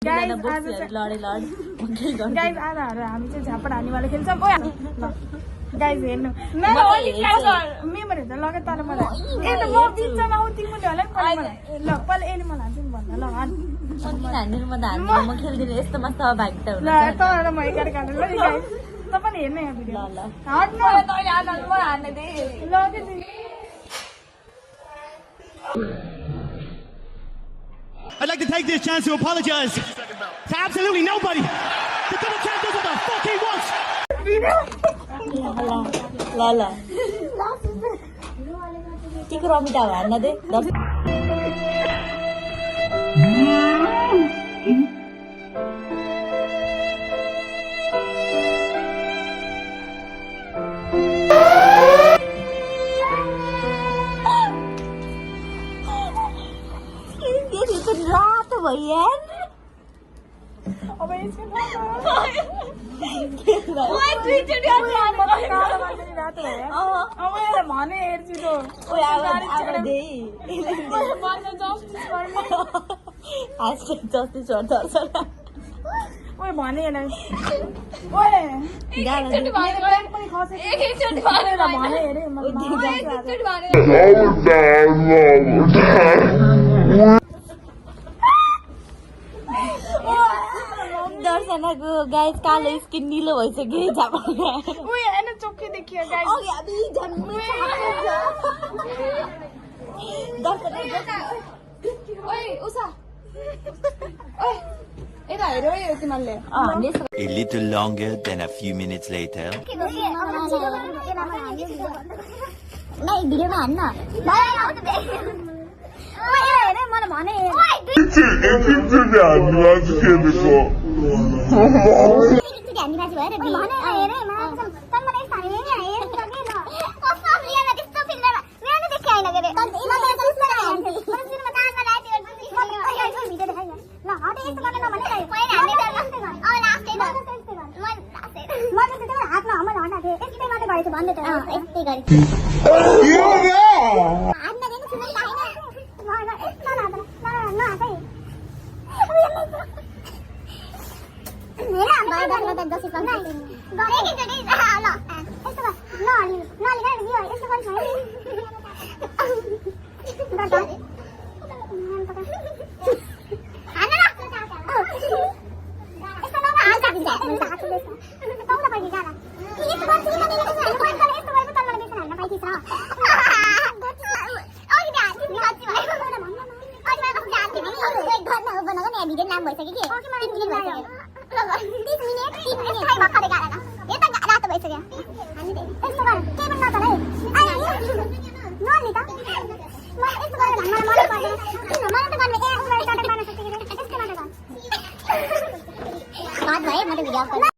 Guys आज हामी चाहिँ झापड हान्नेवाला खेल्छौँ। ओ गाइस हेर्नु मेमोरी त लगे तर मलाई ए त म दिन्छ न उ तिम्रो होला नि मलाई ल पहिले एले मलाई हान्छ नि भन्दा ल हान म खेल्दिनँ यस्तो मस्त भाग त ल तर म एकार काट्नु ल गाइस त पनि हेर्नु यहाँ भिडियो ल हट्नु त यहाँ म हान्ने दे ल के I'd like to take this chance to apologize to absolutely nobody. The double champ does what the fuck he wants. ल टिको रमिता हान्न दे रातो भयो अब यसको भने हेर्छु जस्टिस भन्छ ओए भने दर्शनाको गाइस कालो स्किन निलो भइसक्यो झापडमा ओए हैन चोखी देखियो गाइस ओए उसा ओए एटा हेरो यो तिमीले A little longer than a few minutes later. नै भिडियोमा हान्न मलाई भने भिडियो